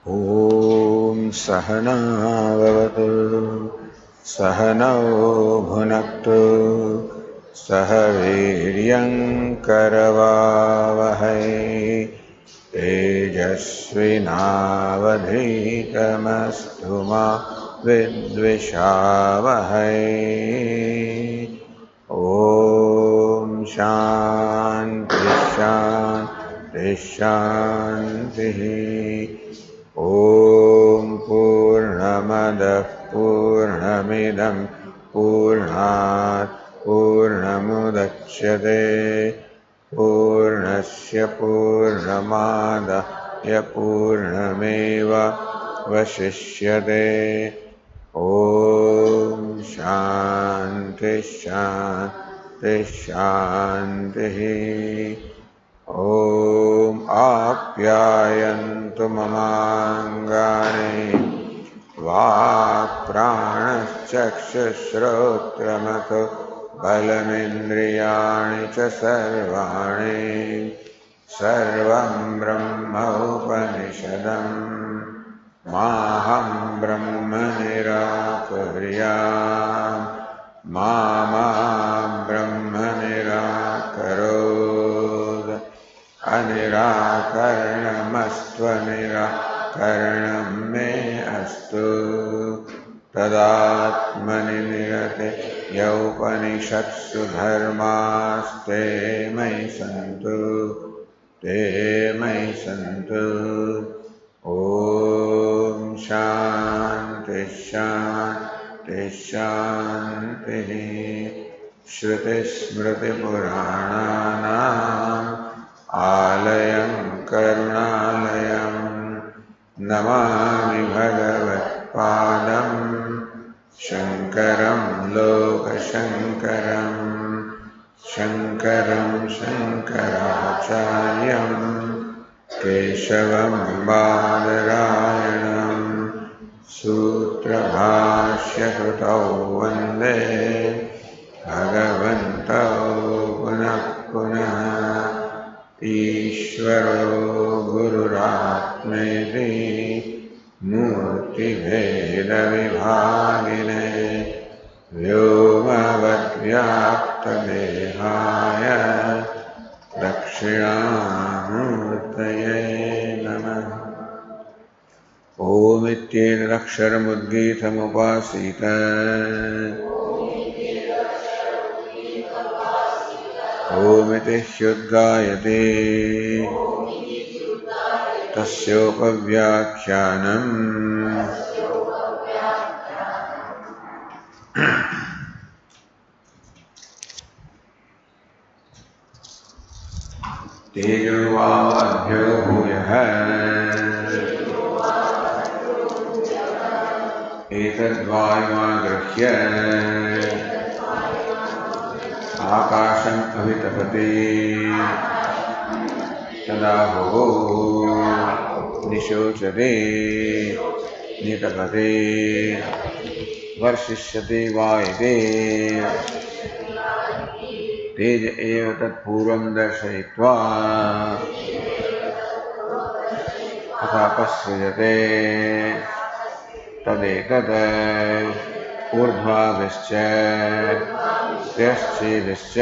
ॐ सहना भवतु सहनौ भुनक्तु सह वीर्यङ्करवावहै तेजस्विनावधीतमस्तु मा विद्विषावहै। ॐ शान्ति शान्ति शान्तिः। ॐ पूर्णमदः पूर्णमिदं पूर्णात् पूर्णमुदच्यते पूर्णस्य पूर्णमादाय पूर्णमेवावशिष्यते। ॐ शान्ति शान्ति शान्तिः। ॐ आप्यायन्तु ममाङ्गानि वाक्प्राणश्चक्षुश्रोत्रमथो बलमिन्द्रियाणि च सर्वाणि सर्वं ब्रह्म उपनिषदम् माहं ब्रह्म निराकुर्याम् मा ब्रह्म निराकरोत्। अनिराकरणमस्त्वनिराकरणं मे अस्तु तदात्मनि निरते यौपनिषत्सु धर्मास्ते मयि सन्तु ते मयि सन्तु। ॐ शान्ति शान्ति शान्तिः। श्रुतिस्मृतिपुराणानाम् आलयं करुणालयं नमामि भगवत्पादं शङ्करं लोकशङ्करं शङ्करं शङ्कराचार्यं केशवं बादरायणं सूत्रभाष्यकृतौ वन्दे भगवन्तौ पुनः पुनः। ईश्वरो गुरुरात्मेति मूर्तिभेदविभागिने व्योमवद्व्याप्तदेहाय दक्षिणामूर्तये नमः। ओमित्येतदक्षरमुद्गीतमुपासीत ओमिति ह्युद्गायते तस्योपव्याख्यानम् तेजोवाभ्यो भूयः एतद्वायुमागृह्य आकाशम् अभितपते तदाहुः निशोचते नितपते वर्षिष्यते वा इति तेज एव तत्पूर्वं दर्शयित्वा तथापसृजते तदेतत् ऊर्ध्वाभिश्च त्यश्चेदश्च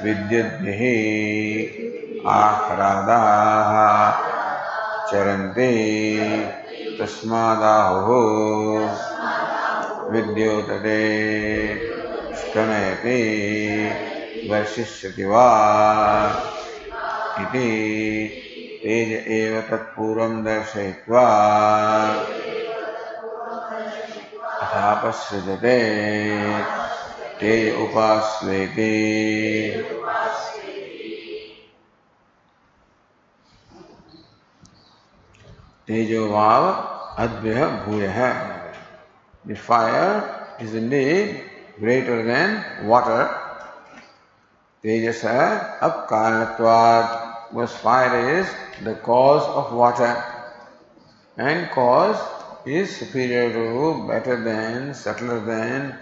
विद्युद्भिः आह्लादाः चरन्ति तस्मादाहुः विद्योतते स्तनयति वर्षिष्यति वा इति तेज एव तत्पूर्वं दर्शयित्वा तथापसृजते तेज उपास्वेति। तेजोवाव अद्भ्यः भूयः. The fire is indeed greater than water. Tejasa apkaranatvat, because fire is the cause of water, and cause is superior to, better than, subtler than,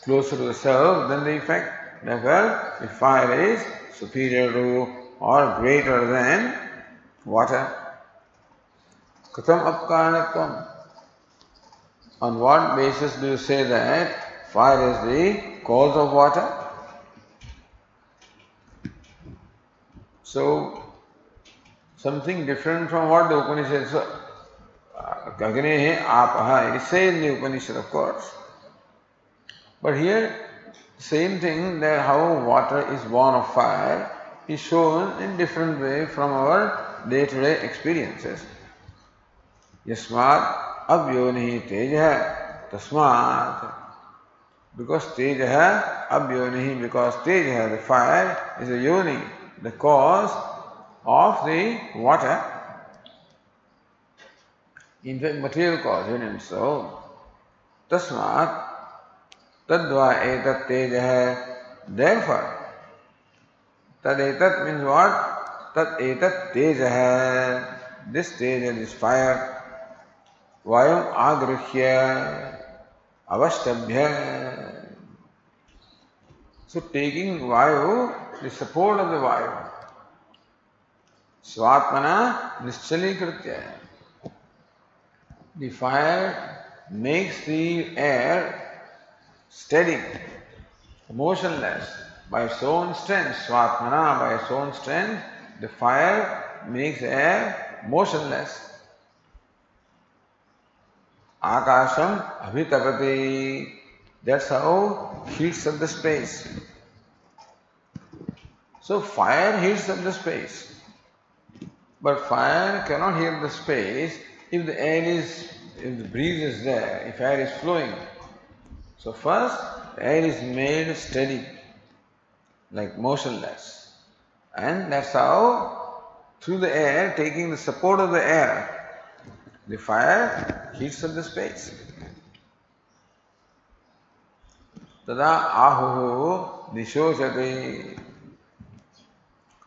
closer to the self than the effect. Therefore, the fire is superior to or greater than water. Katham apkaranatvam. On what basis do you say that fire is the cause of water? So, something different from what the Upanishad says. Agnehe apaha, it is said in the Upanishad, of course. But here, same thing, that how water is born of fire is shown in different way from our day-to-day experiences. Yasmat avyonihi tejaha tasmat. Because tejaha avyonihi, because tejaha, the fire, is a yoni, the cause of the water. In fact, material cause, and so tasmat tadva etat tejaha. Therefore, tad etat means what? Tad etat tejaha. This teja, this fire, vayam agrihya avashtabhya. So taking vayu, the support of the vayu, swatmana nischalīkritya. The fire makes the air steady, motionless, by its own strength. Swatmana, by its own strength, the fire makes air motionless. Akasham abhitapati. That's how heats up the space. So fire heats up the space. But fire cannot heat the space if the air is, if the breeze is there, if air is flowing. So first, the air is made steady, like motionless. And that's how, through the air, taking the support of the air, the fire heats up the space. Tada ahuhu nishochati.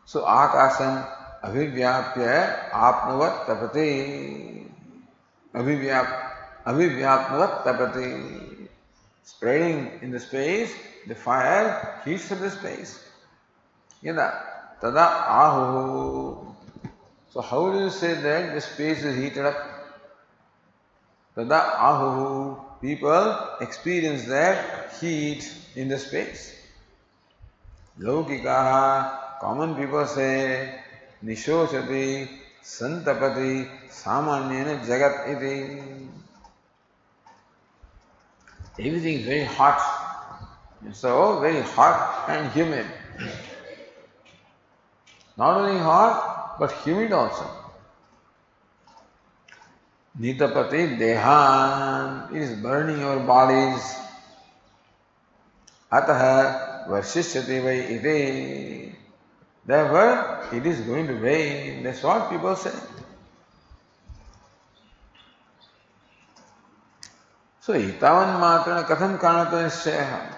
So akasam abhivyapya apnavat tapati. Abhivyapnavat tapati. Spreading in the space, the fire heats up the space. Yada tada ahuhu. So how do you say that the space is heated up? Tada ahuhu. People experience that heat in the space. Laukikaha, common people say, nishochati, santapati, samanyena jagat iti. Everything is very hot. So, very hot and humid. Not only hot, but humid also. Nitapati dehan, it is burning your bodies. Ataha varshishyati vai iti. Therefore, it is going to rain. That's what people say. So, itavan matrana katham karanato nishchaya.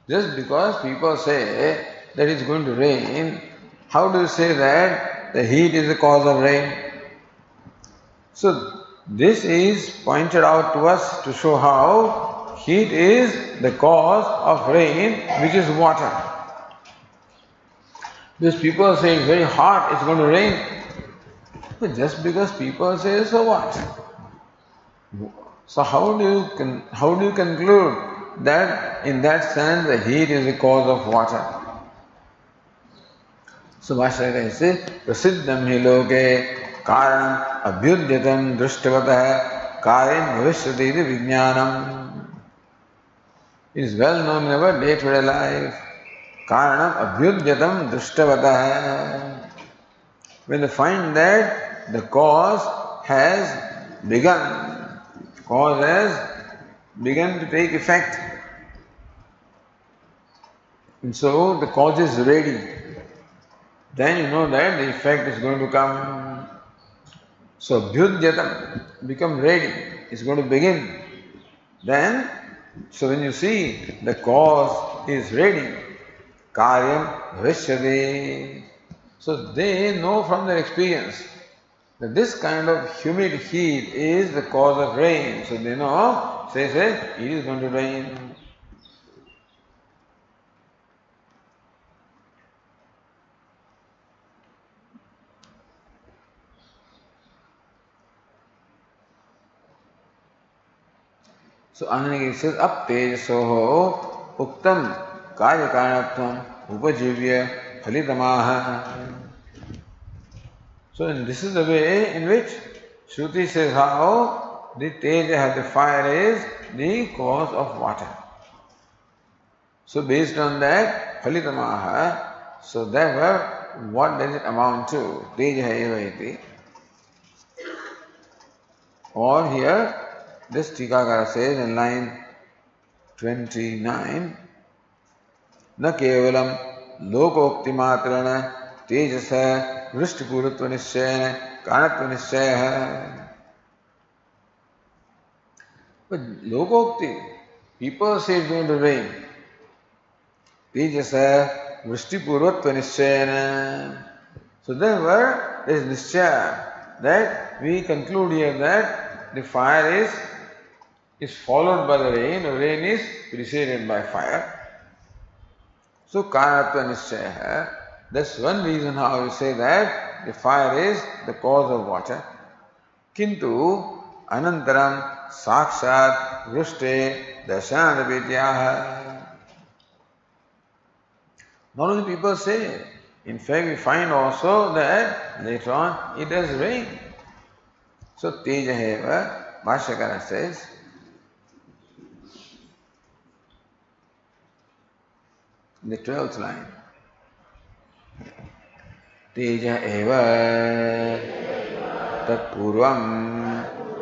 Just because people say that it's going to rain, how do you say that the heat is the cause of rain? So, this is pointed out to us to show how heat is the cause of rain, which is water. Because people say it's very hot, it's going to rain. But just because people say, so what? So how do you conclude that in that sense the heat is the cause of water? So Bhashyakara says, Prasiddham hi loke karanam abhyudyatam drishtavatah karin bhavishyati iti vijnanam. It is well known in our day-to-day life. Karanam abhyudyatam drishtavatah. When they find that the cause has begun to take effect. And so the cause is ready. Then you know that the effect is going to come. So abhyudyatam, become ready. It's going to begin. Then, so when you see the cause is ready, karyam bhavishyati. So they know from their experience that this kind of humid heat is the cause of rain. So they know, say, it is going to rain. So Anandagiri says, Ap tejasoho uktam karya karanatvam upajivya phalitamaha. So this is the way in which Shruti says how the teja, the fire is the cause of water. So based on that, phalitamaha, so therefore, what does it amount to? Teja eva iti. Or here, this Tikakara says in line 29, न केवलम लोकोक्ति मात्रेण तेजस वृष्टिपूर्वत्व निश्चय कारणत्व निश्चय है. But lokokti, people say it's going to rain. Tejas vrishtipurvatva nischayana. So therefore, there is nischaya that we conclude here that the fire is followed by the rain is preceded by fire. So karanatva nischaya. That's one reason how we say that the fire is the cause of water. Kintu anantaram sakshat vrishte darshanadapetyaha. Not only people say, in fact we find also that later on it does rain. So teja heva, Bhashyakara says, in the 12th line, teja eva tat purvam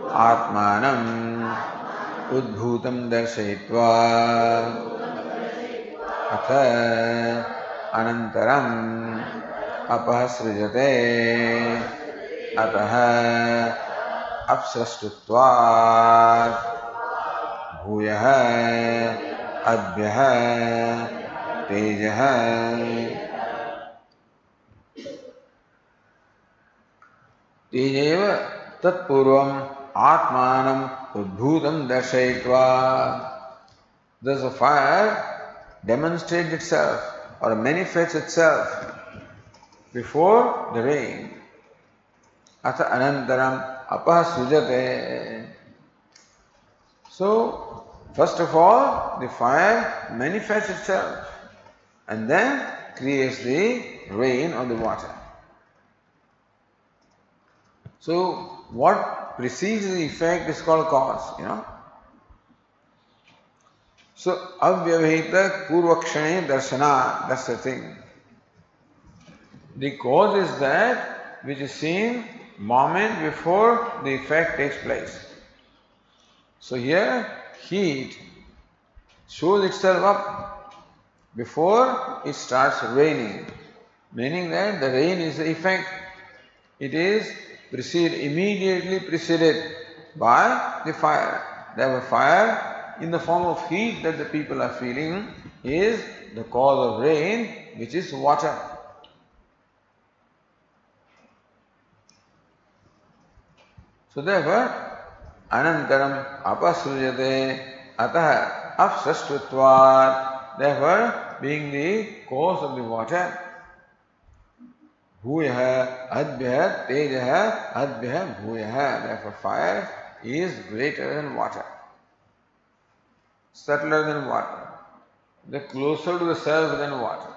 atmanam udbhutam darshayitva atha anantaram apahasrijate ataha apsrastutvat bhuyah adbyah tejah. Tejeva tat purvam atmanam udbhutam darshayitva. Thus the fire demonstrates itself or manifests itself before the rain. Atha anantaram apahasujate. So, first of all, the fire manifests itself and then creates the rain or the water. So, what precedes the effect is called cause, So, avyavahita purvakshane darshana, that's the thing. The cause is that which is seen moment before the effect takes place. So here, heat shows itself up before it starts raining, meaning that the rain is the effect. It is immediately preceded by the fire. Therefore, fire in the form of heat that the people are feeling is the cause of rain, which is water. So therefore, anantaram apasrujate ataha apsastutvat, therefore being the cause of the water, bhuyah adbyah tejah adbyah bhuyah, therefore fire is greater than water, subtler than water, the closer to the self than water.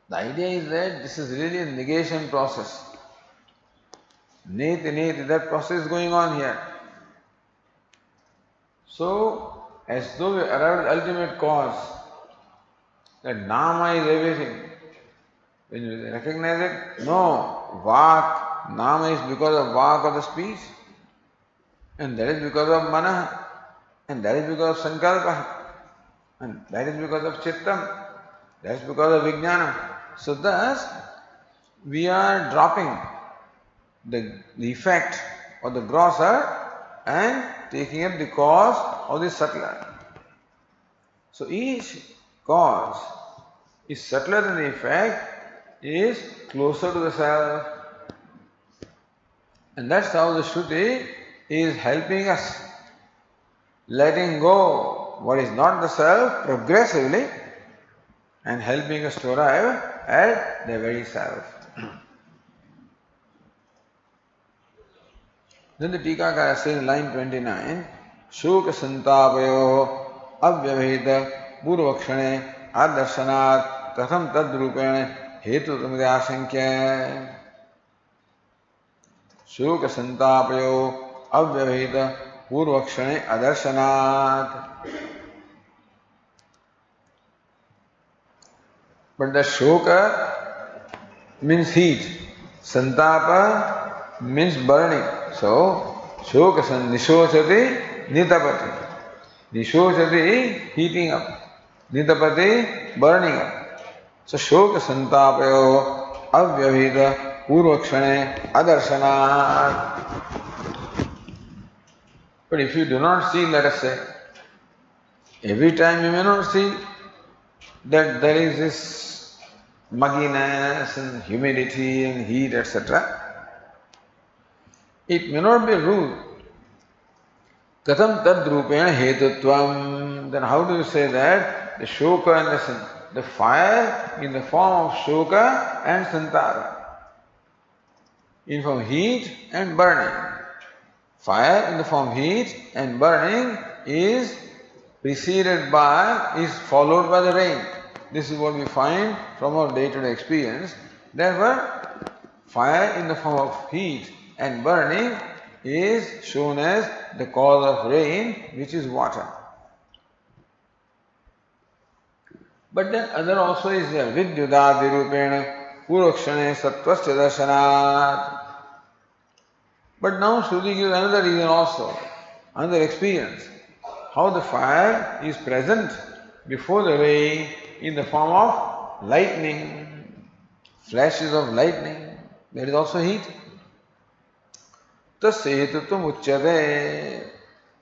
The idea is that this is really a negation process. Neti, that process is going on here. So, as though we arrived at the ultimate cause, that nama is everything. When you recognize it, no, vak, nama is because of vak of the speech, and that is because of mana, and that is because of sankalpa, and that is because of chittam, that is because of vijnana. So thus, we are dropping the effect of the grosser and taking up the cause of the subtler. So each cause is subtler than the effect, is closer to the self. And that's how the Shruti is helping us, letting go what is not the self progressively and helping us to arrive at the very self. Then the Tikakara says in line 29, शोक संतापयो अव्यवहित पूर्वक्षणे आदर्शनात् कथम तद्रूपेण हेतु तुम आशंक्य। शोक संतापयो अव्यवहित पूर्वक्षणे आदर्शनात्। But the shoka means heat, santapa means burning. So, shoka nishochati nitapati. Nishochati heating up, nitapati burning up. So, shoka santapayo avyavhita purvakshane adarshana. But if you do not see, let us say, every time you may not see that there is this mugginess and humidity and heat, etc. It may not be rude. Katham tadrupena hetutvam. Then how do you say that the shoka and the fire in the form of shoka and santara, in form of heat and burning. Fire in the form of heat and burning is followed by the rain. This is what we find from our day-to-day experience. Therefore, fire in the form of heat and burning is shown as the cause of rain, which is water. But then other also is there. Vidyudadirupena purvakshane sattvasya darshanat. But now Shruti gives another reason also, another experience. How the fire is present before the rain in the form of lightning, flashes of lightning. There is also heat. Tasya hetutvam uchyate.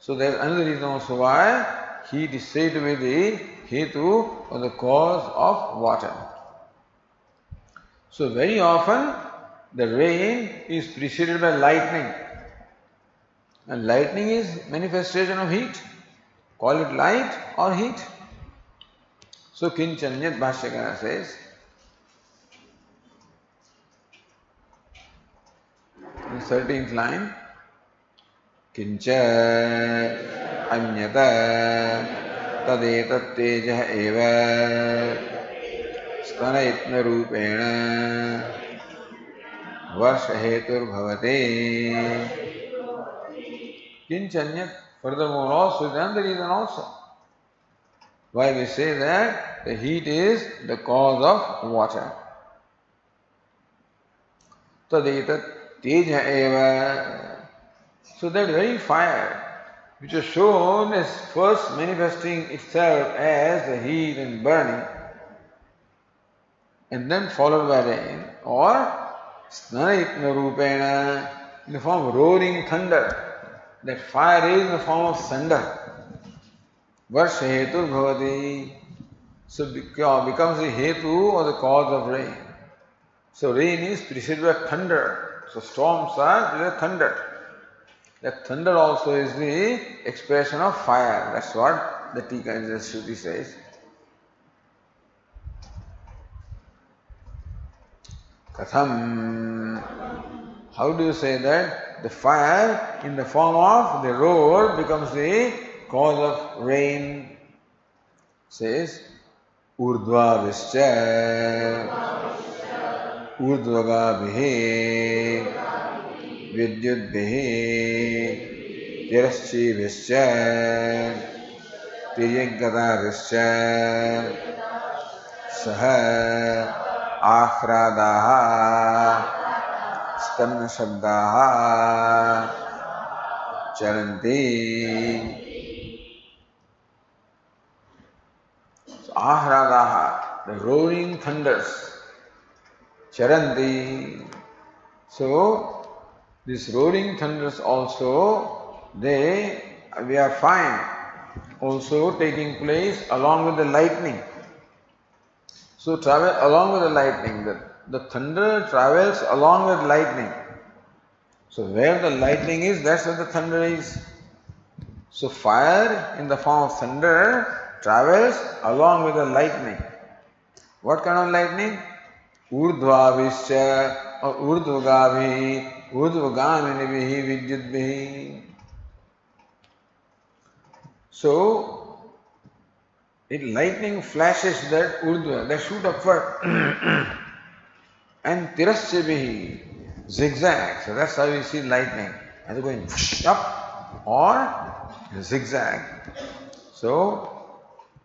So there is another reason also why heat is said to be the hetu or the cause of water. So very often the rain is preceded by lightning. And lightning is manifestation of heat. Call it light or heat. So Kinchanyat Bhashyakara says, in the 13th line, Kincha Anyata Tadetat Tejah Eva Stanayitna Rupena Varsha Hetur Bhavate. Kinchanyat, furthermore also, is another reason also why we say that the heat is the cause of water. Tadetat teja eva. So that very fire which is shown as first manifesting itself as the heat and burning and then followed by rain, or snanayitna rupena, in the form of roaring thunder. That fire is in the form of thunder. Varsha hetu bhavati. So becomes the hetu or the cause of rain. So rain is preceded by thunder. So storms are thunder. That thunder also is the expression of fire. That's what the Tika in the Shruti says. Katham. How do you say that the fire in the form of the roar becomes the cause of rain? Says Urdhva Vischa Urdhvaga Vihe Vidyut Vihe Tiraschi Vischa Tiryagata Vischa Saha Akhradaha Stanna Shabdaha Charanti. So Ahradaha, the roaring thunders, Charanti. So these roaring thunders also, we are fine, also taking place along with the lightning. So travel along with the lightning. The thunder travels along with lightning. So where the lightning is, that's where the thunder is. So fire in the form of thunder travels along with the lightning. What kind of lightning? Urdhvavischa or Urdhvagavi, Urdhvagaminivihi Vidyudvihi. So, lightning flashes that urdhva, that shoot upward, and tirasya zigzag. So that's how we see lightning, either going up or zigzag. So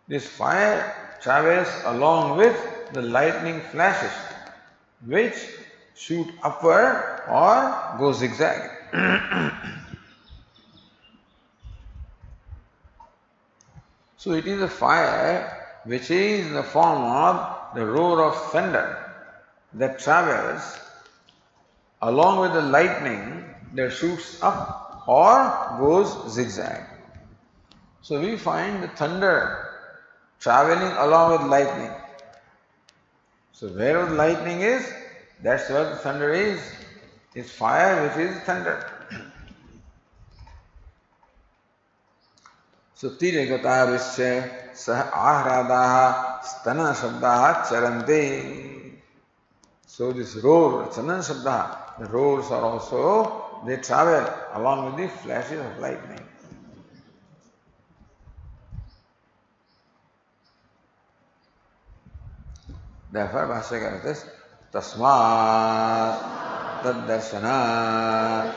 this fire travels along with the lightning flashes, which shoot upward or go zigzag. So it is a fire which is in the form of the roar of thunder that travels along with the lightning that shoots up or goes zigzag. So we find the thunder traveling along with lightning. So wherever the lightning is, that's where the thunder is. It's fire which is thunder. So tiragatarishya sah ahradaha stana shabdaha charante. So this roar, chanan shabdaha, the roars are also, they travel along with the flashes of lightning. Therefore, Bhashyakara says, Tasmat Taddarshana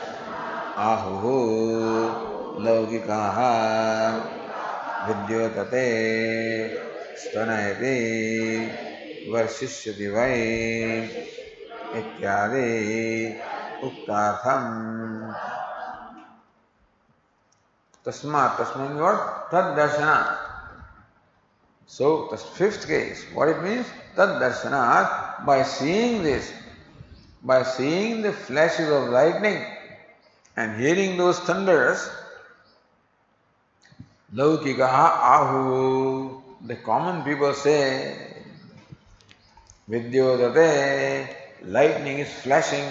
Ahuhu Laukikaha Vidyotate Stanayati Varshishyati Vai Ityadi Uktatham. Tasmat means what? Taddarshana. So, the fifth case, what it means? Tad darshanat, by seeing this, by seeing the flashes of lightning and hearing those thunders, laukikaha ahu, the common people say, vidyodate, lightning is flashing,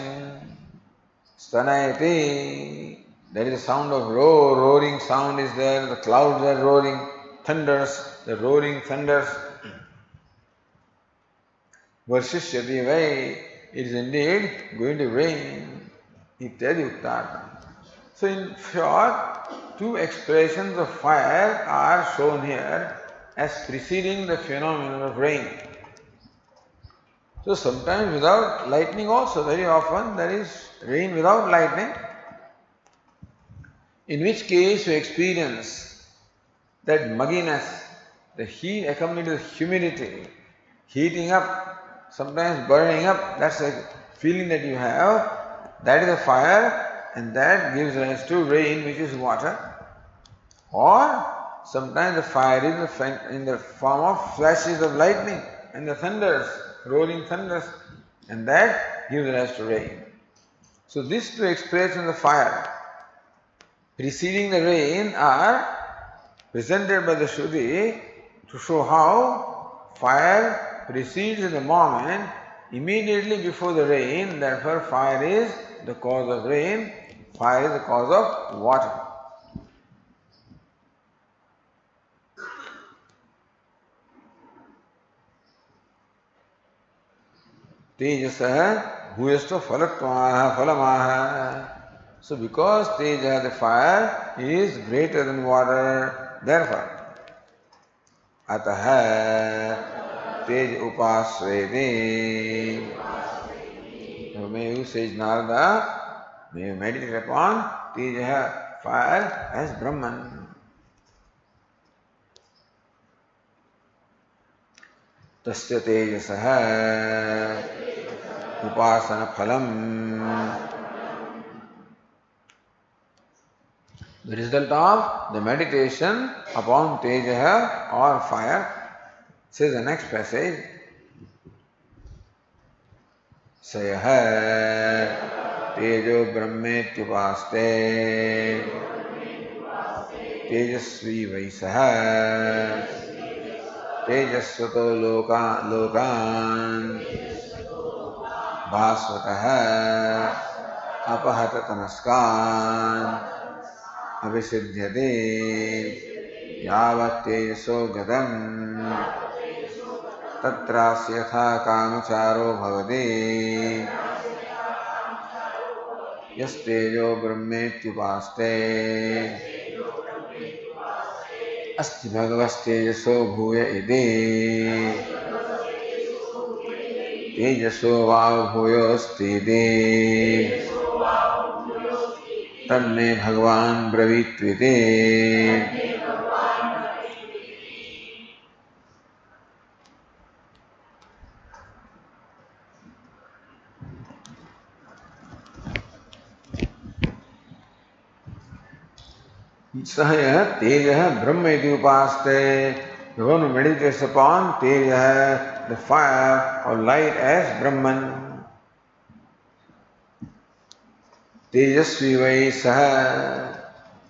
stanayati, there is a sound of roaring sound is there, the clouds are roaring, thunders, the roaring thunders. Varshishyati vai, it is indeed going to rain. Ityadi uttata. So in short, two expressions of fire are shown here as preceding the phenomenon of rain. So sometimes without lightning also, very often there is rain without lightning, in which case we experience that mugginess, the heat accompanied with humidity, heating up, sometimes burning up, that's the feeling that you have, that is a fire, and that gives rise to rain, which is water. Or sometimes the fire is in the form of flashes of lightning and the thunders, roaring thunders, and that gives rise to rain. So these two expressions of fire preceding the rain are presented by the Shruti to show how fire precedes in the moment immediately before the rain. Therefore, fire is the cause of rain, fire is the cause of water. Tejasa bhuyasta phalatmaha phalamaha. So because Teja, the fire, is greater than water, therefore, Ataha Tej upasrede. May you, sage Narada, may you meditate upon Teja, fire, as Brahman. Tasya tejasaha upasana phalam. The result of the meditation upon Teja or fire, says the next passage, Sayaha Tejo Brahmetyupaste Tejasvi Vaisaha Tejasvato Lokan Bhasvataha Apahatatanaskan Abhisiddhyate Yavat Tejaso Gadam Tatrasyatha Kamacharo Bhavati Yastejo Brahmetyupaste अस्ति भगवस्तेजसो भूय इति तेजसो वाव भूयोस्तीति तन्मे भगवान ब्रवीत्विति सह यह तेज ब्रह्म इति उपास्ते. The one who meditates upon Teja, the fire or light as Brahman. Tejasvi vai saha.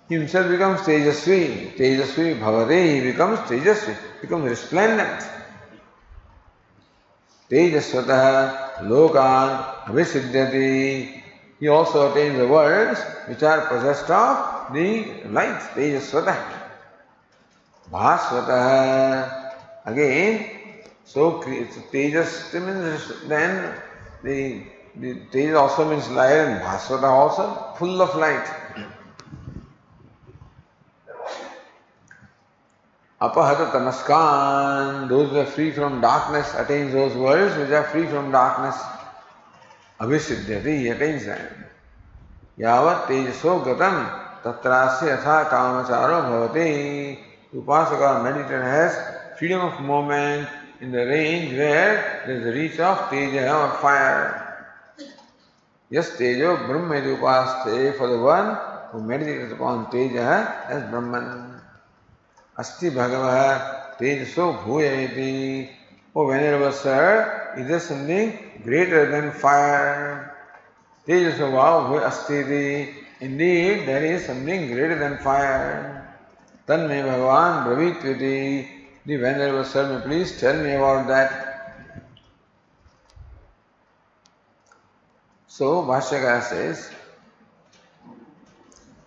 He himself becomes Tejasvi. Tejasvi bhavate, he becomes Tejasvi, becomes resplendent. Tejasvataha lokan abhisiddhati. He also attains the worlds which are possessed of the light. Tejasvataha. Bhasvataha. Again, so Tejas means then the Tejas also means light and Bhasvataha also full of light. Apahata tamaskan, those who are free from darkness attains those worlds which are free from darkness. Abhisiddhati, he attains them. Yavat tejaso gatam tatrasya atha kamacharo bhavati. The Upasaka meditator has freedom of movement in the range where there is the reach of Teja or fire. Yes, Tejo Brahma iti upaste, for the one who meditates upon Teja as Brahman. Asti Bhagavah Tejaso Bhuya iti. Oh Venerable Sir, is there something greater than fire? Tejaso Bhuya Asti iti. Indeed, there is something greater than fire. Tanme Bhagavan Bravitviti. The Venerable Sir, may please tell me about that. So Bhashyakara says,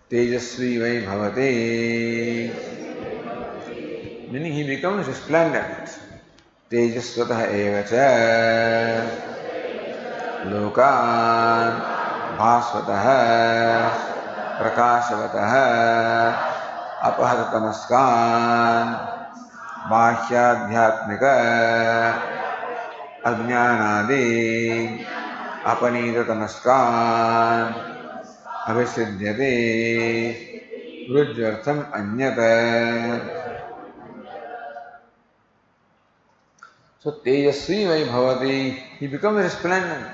Tejasvi vai bhavate, meaning he becomes resplendent. Tejasvataha evacha lokan bhasvataha prakashavataha अपहत तमस्कान बाह्याध्यात्मिक अज्ञानादि अपनीत तमस्कान अभिसिद्ध्यते रुज्यर्थम अन्यत. So Tejasvi vai bhavati, he becomes resplendent.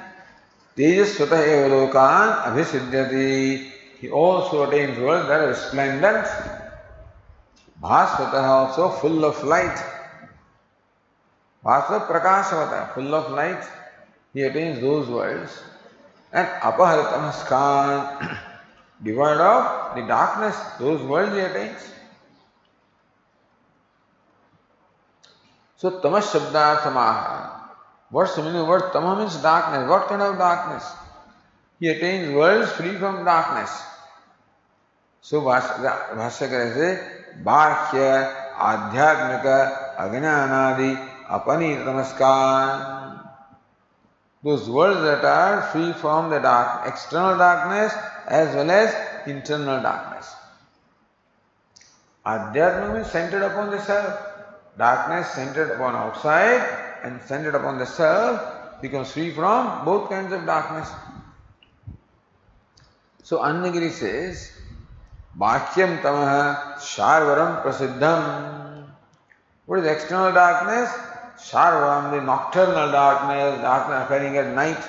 Tejasvata eva lokan abhisidhyati, he also attains worlds that are resplendent. Bhasvataha also full of light. Bhasvata prakashavata, full of light. He attains those worlds. And apaharitamskan, devoid of the darkness, those worlds he attains. So tamas shabdarthamaha. What's the meaning of the word tama? Means darkness. What kind of darkness? He attains worlds free from darkness. So Bhashyakara says, Bhashya Adhyatmika Ajnanadi Apanita Tamaskan. Those worlds that are free from the dark, external darkness as well as internal darkness. Adhyatma means centered upon the self. Darkness centered upon outside and centered upon the self becomes free from both kinds of darkness. So Annagiri says, Bhakyam tamaha sharvaram prasiddham. What is external darkness? Sharvaram, the nocturnal darkness, darkness occurring at night.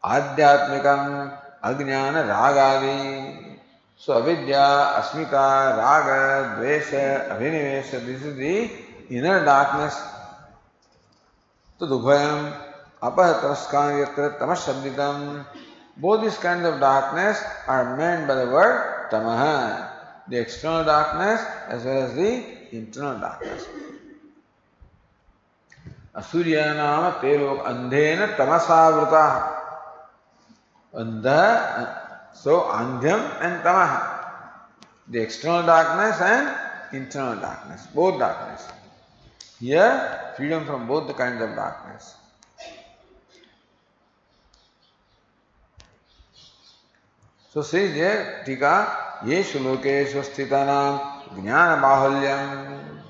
Adhyatmikam ajnana ragadi. So avidya, asmita, raga, dvesha, abhinivesha, this is the inner darkness. Tadubhayam apahatamaskan yatra tamashabditam. Both these kinds of darkness are meant by the word tamaha, the external darkness as well as the internal darkness. Asurya nama telok andhena tamasavruta. Andha, so andhyam and tamaha, the external darkness and internal darkness, both darkness. Here, freedom from both the kinds of darkness. So says here, Tika, yeshu lokeshu sthitanam jnana bahulyam.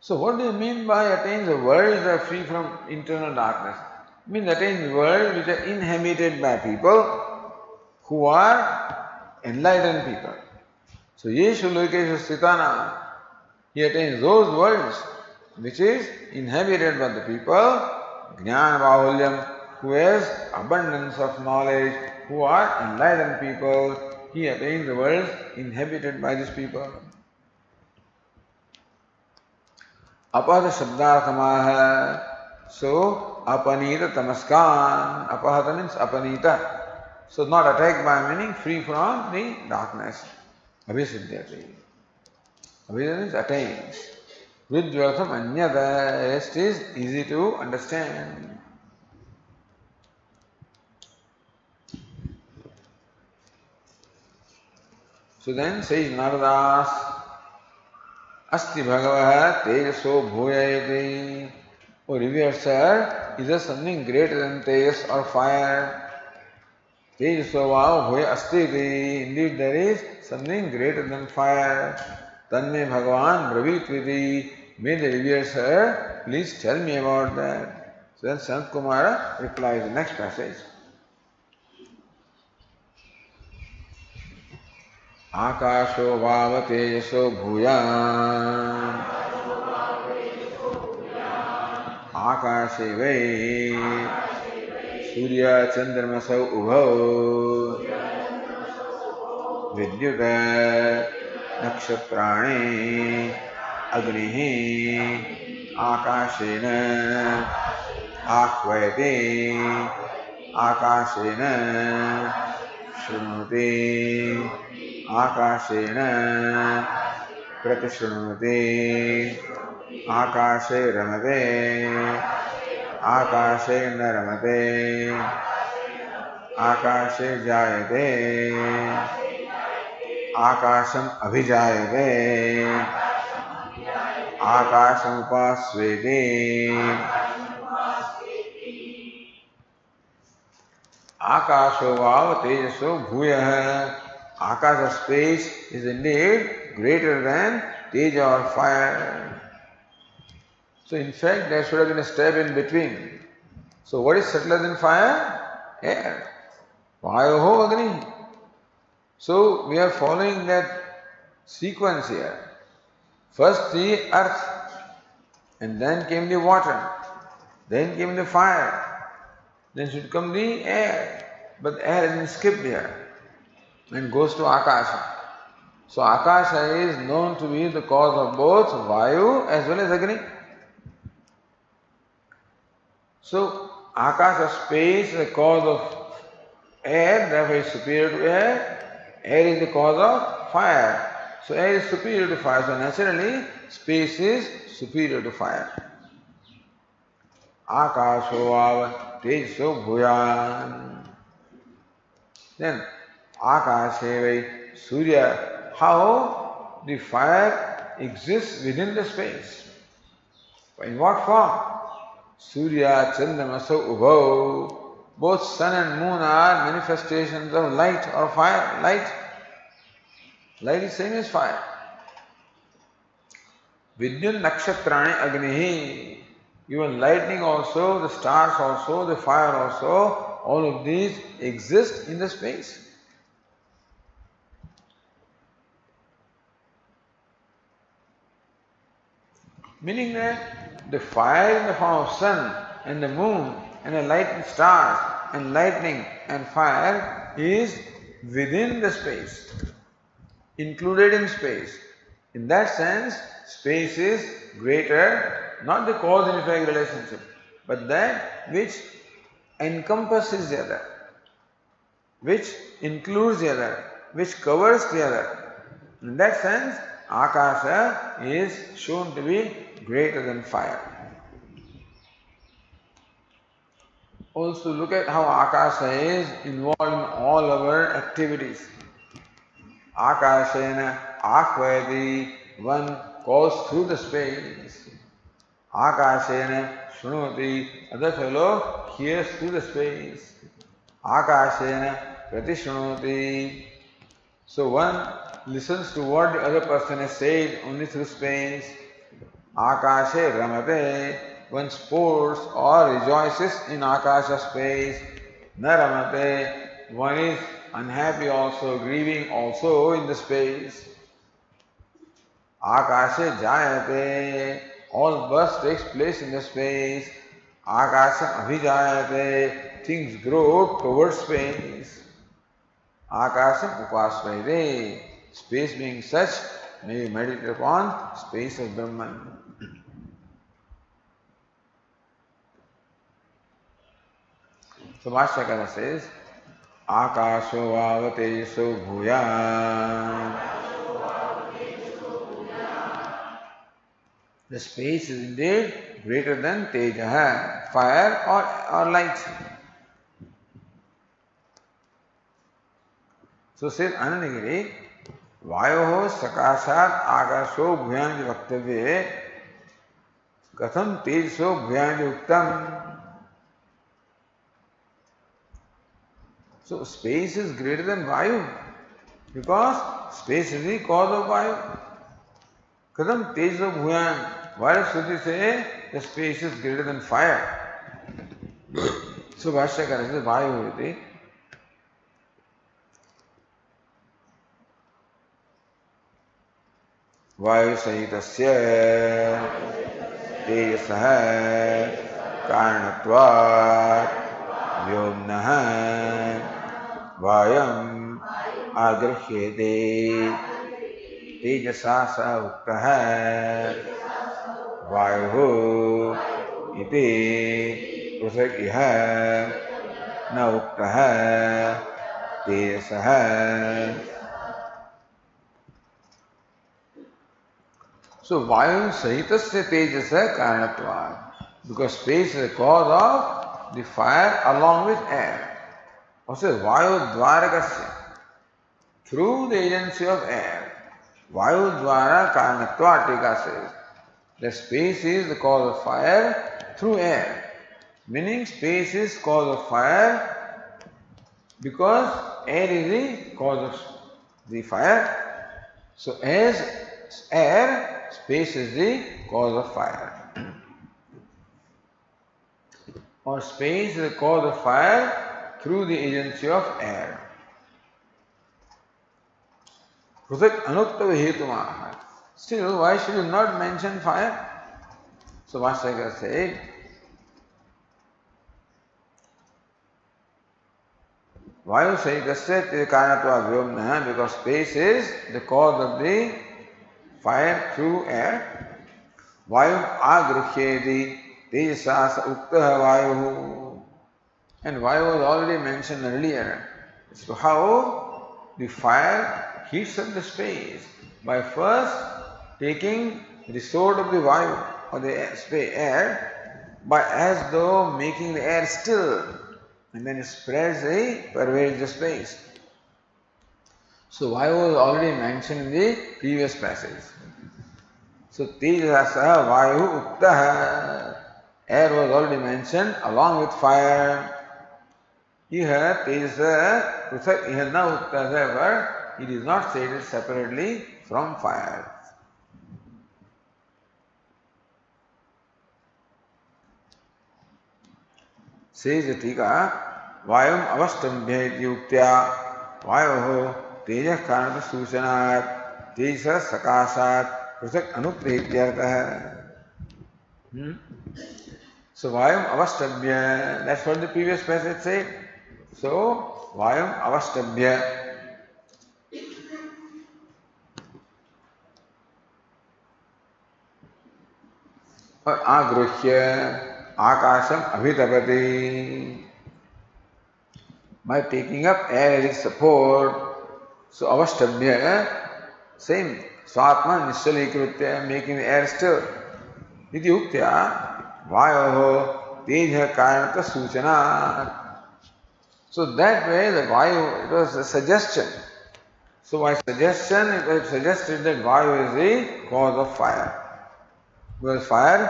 So what do you mean by attains the worlds that are free from internal darkness? It means attains worlds which are inhabited by people who are enlightened people. So yeshu lokeshu sthitanam, he attains those worlds which is inhabited by the people, jnana bahulyam, who has abundance of knowledge, who are enlightened people. He attains the worlds inhabited by these people. Apahata shabdarthamaha. So, apanita tamaskan. Apahata means apanita. So, not attacked by meaning free from the darkness. Abhisiddhyati. Abhisiddhyati means attains. Vidvartham anyata. Rest is easy to understand. So then says Naradas, Asti Bhagavah Tejaso Bhuyayati. O revered sir, is there something greater than Tejas or fire? Tejaso Vav Bhuya Asti. Indeed there is something greater than fire. Tanme Bhagavan Bravitviti. May the revered sir please tell me about that. So then Sanat Kumara replies the next passage. Akasho Vava Tejaso Bhuyam. Akashe Vai Surya Chandramasau Ubhau Vidyuta Nakshatrani Agnihi Akashena Ahvaiti Akashena Shrunuti Akashena Pratishrunuti Akashe Ramate Akashe Naramate Akashe Jayate Akasham Abhijayate Akasham Upasveti Akasho Vav Tejaso Bhuyah. Akasha space is indeed greater than Teja or fire. So in fact there should have been a step in between. So what is subtler than fire? Air. Vayoho Agni. So we are following that sequence here. First the earth, and then came the water, then came the fire, then should come the air. But the air has been skipped here and goes to Akasha. So Akasha is known to be the cause of both Vayu as well as Agni. So Akasha space is the cause of air, therefore is superior to air. Air is the cause of fire. So air is superior to fire. So naturally space is superior to fire. Akasho Ava Tejaso Bhuyan. Then Akashevai Surya. How the fire exists within the space? In what form? Surya Chandramaso Ubhau. Both sun and moon are manifestations of light or fire. Light. Light is same as fire. Vidyun Nakshatrani Agnihi. Even lightning also, the stars also, the fire also, all of these exist in the space. Meaning that the fire in the form of sun and the moon and the light and stars and lightning and fire is within the space, included in space. In that sense, space is greater, not the cause and effect relationship, but that which encompasses the other, which includes the other, which covers the other. In that sense, Akasha is shown to be greater than fire. Also look at how Akasha is involved in all our activities. Akashena Ahvayati, one calls through the space. Akashena Shrunuti, other fellow hears through the space. Akashena Pratishrunuti. So one listens to what the other person has said only through space. Akashe ramate, one sports or rejoices in Akasha space. Na ramate, one is unhappy also, grieving also in the space. Akashe jayate, all birth takes place in the space. Akasha abhijayate, things grow towards space. Akasha upasvaide, space being such, may you meditate upon space of Brahman. So Bhashyakara says, Akasho vavate so bhuya. The space is indeed greater than tejaha, fire or light. So says Anandagiri, Vayoho sakashat akasho bhuyanji vaktavye katham tejaso bhuyanji uktam. So space is greater than Vayu because space is the cause of Vayu. Kadam tejo bhuyan. Why does Shruti say the space is greater than fire? So Bhashyakara says Vayu iti. Vayu sahitasya tejasah karanatvat vyomnah vayam agrihyate tejasa sa uktah vayuhu iti prasak iha na uktah tejasah. So vayu sahitasya tejasa karanatvat, because space is the cause of the fire along with air. Also vayu dvarakasya, through the agency of air. Vayu dvara karanatvat, Tika says. The space is the cause of fire through air. Meaning space is cause of fire because air is the cause of the fire. So as air, space is the cause of fire. Or space is the cause of fire through the agency of air. Pruthak anuktava hetumaha. Still, why should you not mention fire? So Bhashyakara said, Vayu sahitasya karanatva vyomna, because space is the cause of the fire through air. Vayu agrihyedi tejasa uktah vayu. And Vayu was already mentioned earlier. So how the fire heats up the space by first taking the sword of the Vayu or the air, by as though making the air still, and then it spreads pervades the space. So Vayu was already mentioned in the previous passage. So tejasa Vayu uktah, air was already mentioned along with fire. Here tejasa pruthak iha na uktah, therefore it is not stated separately from fire. Says the Tika, Vayam avastambhya yuktya Vayoho tejas karanata susanat tejasa sakasat pruthak anupretyartah. So Vayam avastambhya, that's what the previous passage said. So Vayam avastambhya. Or agruhya akasham abhitapati, by taking up air as its support. So avastabhya, same, swatma nishalikritya, making the air still. Iti uktya vayoho tejha karanata suchana. So that way the vayu, it was a suggestion. So by suggestion it was suggested that vayu is the cause of fire. Because fire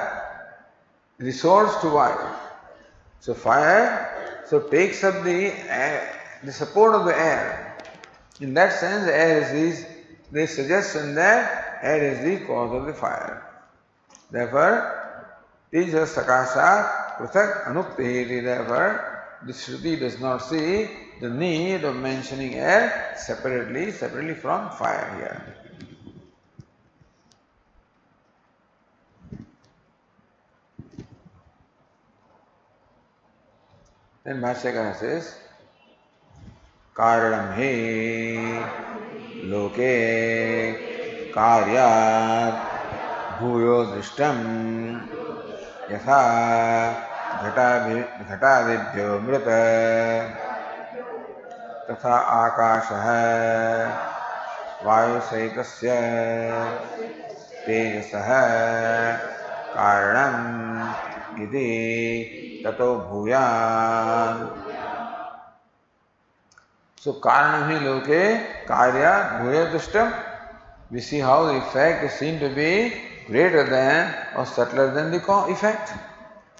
resorts to vayu. So fire takes up the air, the support of the air. In that sense, air is the suggestion that air is the cause of the fire. Therefore, Teja Sakasha Pruthak Anuptihiti. Therefore, the Shruti does not see the need of mentioning air separately from fire here. Then Bhashyakara says, Karanam hi loke karyat bhuyo drishtam yatha घटादिभ्यो मृत तथा आकाशः वायुसहितस्य तेजसः कारणम् इति ततो भूयात्. So karanam hi loke karya bhuya drishtam. We see how the effect is seen to be greater than or subtler than the effect.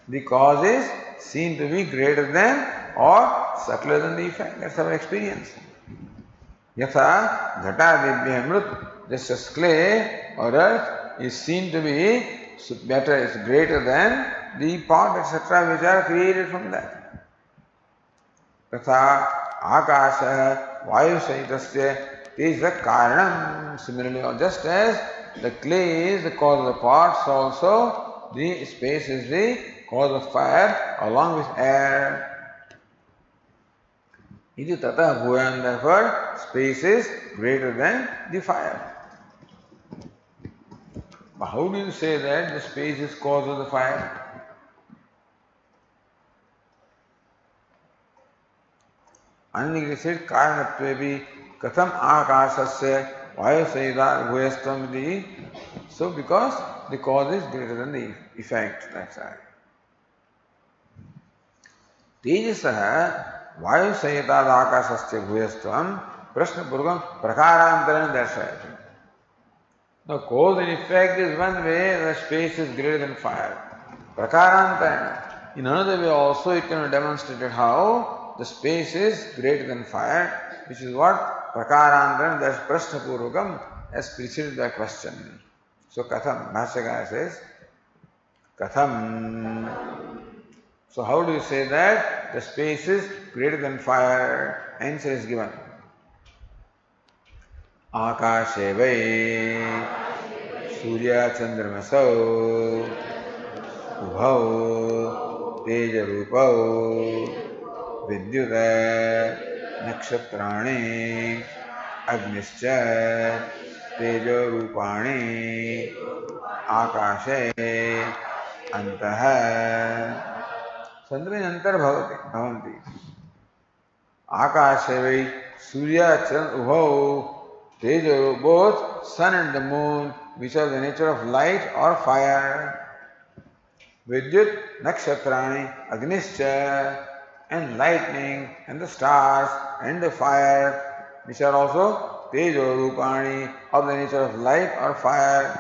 The cause is seen to be greater than or subtler than the effect. That's our experience. Yatha ghatadibhya mrut. Just as clay or earth is seen to be better, is greater than the pot, etc., which are created from that. Tatha akasha vayu sahitasya teja karanam. Similarly, or just as the clay is the cause of the pots, also the space is the cause of fire along with air. Iti tata bhuyan. Therefore, space is greater than the fire. But how do you say that the space is cause of the fire? Anigri said, karanatvevi katham akasasya vayu sayidar bhuyastam iti. So, because the cause is greater than the effect. That's right. Tejasah vayu sayitad akasasya bhuyastvam prashna purvakam prakarantarana darshayati. Now, cause and effect is one way, the space is greater than fire. Prakarantarana. In another way also it can be demonstrated how the space is greater than fire, which is what? Prakarantarana, that's prashna purvakam, as preceded by question. So, katham, Bhashyakara says, katham. So how do you say that the space is greater than fire? Answer is given. Akashe vai surya chandramasau ubhau teja rupau vidyuta nakshatrani agnischa tejo rupani akashe antah. Sandra antar bhavanti. Akashe vai surya chandra ubhau teja, both sun and the moon, which are the nature of light or fire. Vidyut nakshatrani agnischa, and lightning and the stars and the fire, which are also tejo rupani, of the nature of light or fire.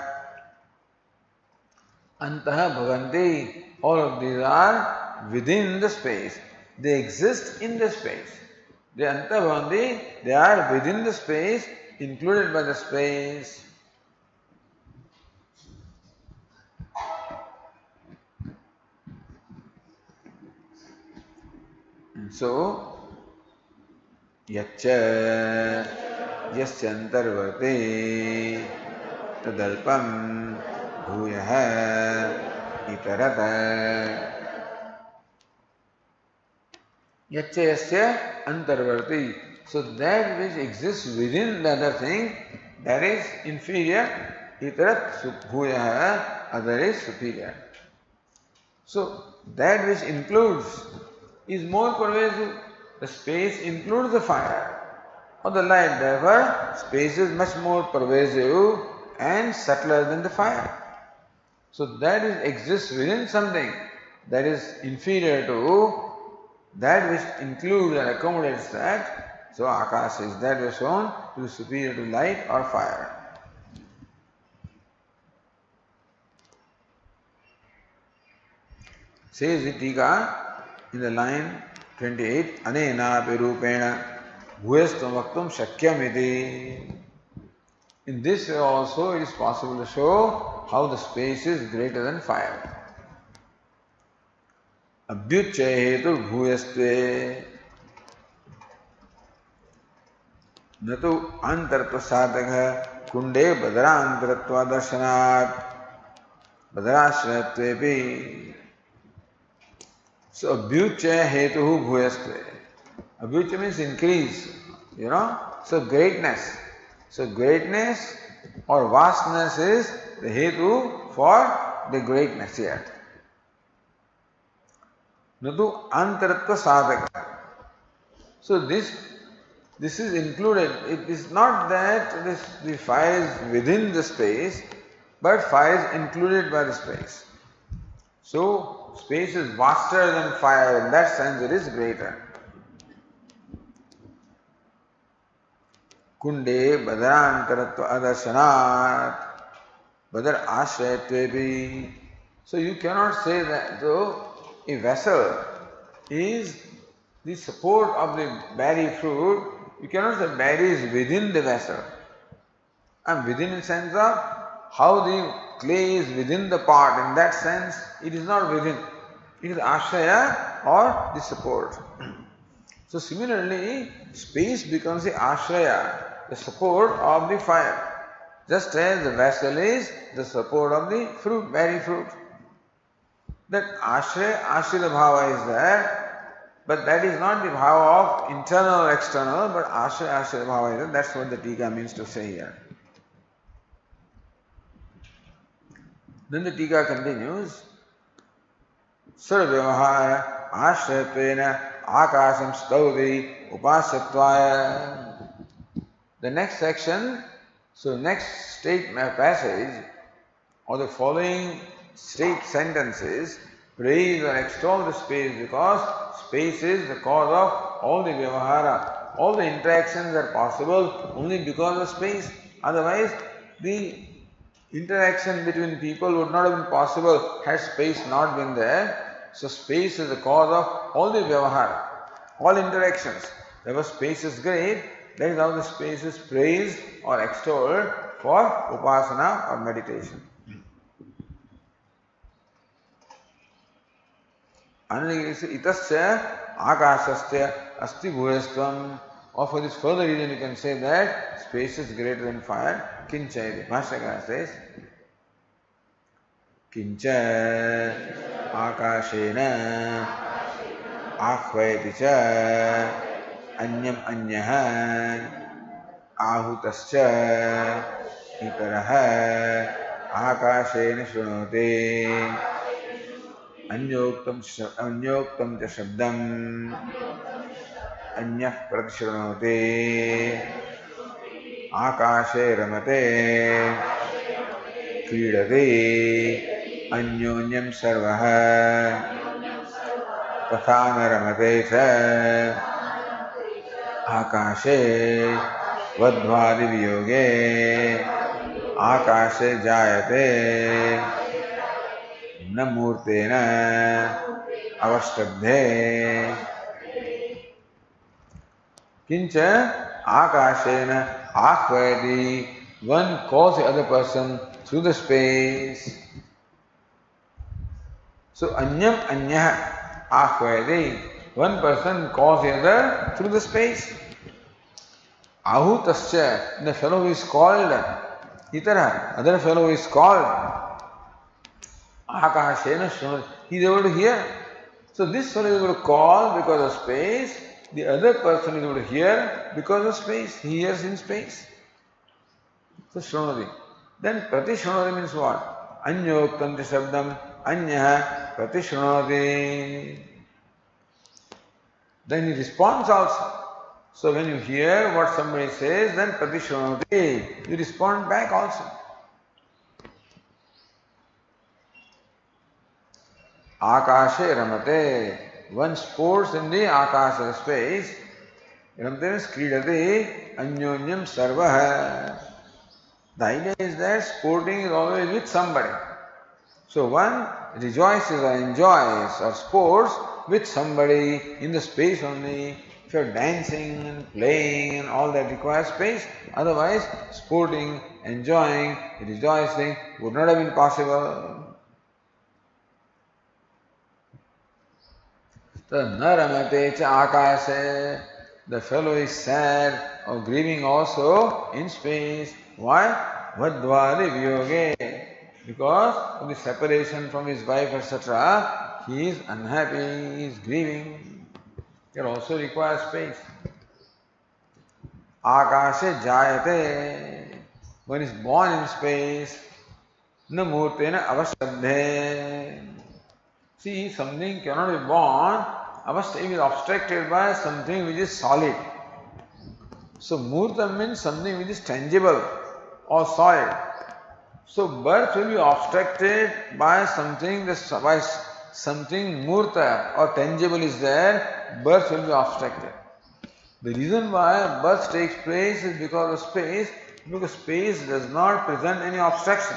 Antah bhavanti. All of these are within the space. They exist in the space. They antavandi, they are within the space, included by the space. And so, yaccha yaschantarvati tadalpam bhuyaha itarata. Yaccha yasya antarvarti. So that which exists within the other thing, that is inferior. Itarat bhuyaha, other is superior. So that which includes is more pervasive. The space includes the fire or the light. Therefore, space is much more pervasive and subtler than the fire. So that is exists within something that is inferior to that which includes and accommodates that. So Akash is that which shown to be superior to light or fire. Says the Tika in the line 28, Anena Pirupena bhuyastam vaktam shakyamiti. In this way also it is possible to show how the space is greater than fire. Abhyuchaya hetu bhuyastve natu antarprasadaka kunde badarantaratva darshanat badarashrayatvepi. So abhyuchaya hetu bhuyastve. Abhyuchaya means increase, So greatness. So greatness or vastness is the hetu for the greatness here. Natu antaratva sadhaka. So this is included. It is not that the fire is within the space, but fire is included by the space. So space is vaster than fire. In that sense, it is greater. Kunde badarantaratva adarsanat badar ashrayatvepi. So you cannot say that though a vessel is the support of the berry fruit, you cannot say berry is within the vessel. And within the sense of how the clay is within the pot, in that sense it is not within. It is ashraya or the support. So similarly, space becomes the ashraya, the support of the fire. Just as the vessel is the support of the fruit, berry fruit. That ashraya bhava is there, but that is not the bhava of internal or external, but ashraya bhava is there. That's what the Tika means to say here. Then the Tika continues, Sarvavahara ashrayatena akasam stauvi upasatvaya. The next section, so next statement passage, or the following state sentences praise or extol the space because space is the cause of all the vyavahara. All the interactions are possible only because of space. Otherwise, the interaction between people would not have been possible had space not been there. So space is the cause of all the vyavahara, all interactions. Therefore, space is great. That is how the space is praised or extolled for upasana or meditation. Itasya akashasya asti bhuyastvam. Or for this further reason you can say that space is greater than fire. Kincha, the Bhashyakara says, Kincha akashena ahvaiti cha anyam anyaha ahutascha itaraha akashena shrunoti anyoktam cha shabdam anyah pratishrunoti akashe ramate क्रीडते अन्योन्यं सर्वः तथा न रमते च आकाशे वध्वादि वियोगे आकाशे जायते न मूर्तेन अवष्टब्धे किंच आकाशेन आह्वयति. One calls the other person through the space. So anyam anyah ahvayati. One person calls the other through the space. Ahutascha, the fellow who is called. Itara, other fellow who is called. Akashena shrunati. He is able to hear. So this fellow is able to call because of space. The other person is able to hear because of space. He hears in space. So shrunati. Then pratishrunati means what? Anyoktam cha shabdam anyah pratishrunati. Then he responds also. So when you hear what somebody says, then pratishrunati, you respond back also. Akashe ramate. One sports in the akasha space. Ramate means kridate anyonyam sarvaha. The idea is that sporting is always with somebody. So one rejoices or enjoys or sports with somebody in the space only. If you're dancing and playing and all that requires space, otherwise sporting, enjoying, rejoicing would not have been possible. The naramate cha akase, the fellow is sad or grieving also in space. Why? Vadvari vyoge. Because of the separation from his wife, etc., he is unhappy, he is grieving. It also requires space. Akashe jayate. One is born in space. Na murtena avashtadhe. See, something cannot be born unless it is obstructed by something which is solid. So, murta means something which is tangible or solid. So, birth will be obstructed by something, by something murta or tangible is there, birth will be obstructed. The reason why birth takes place is because of space, because space does not present any obstruction.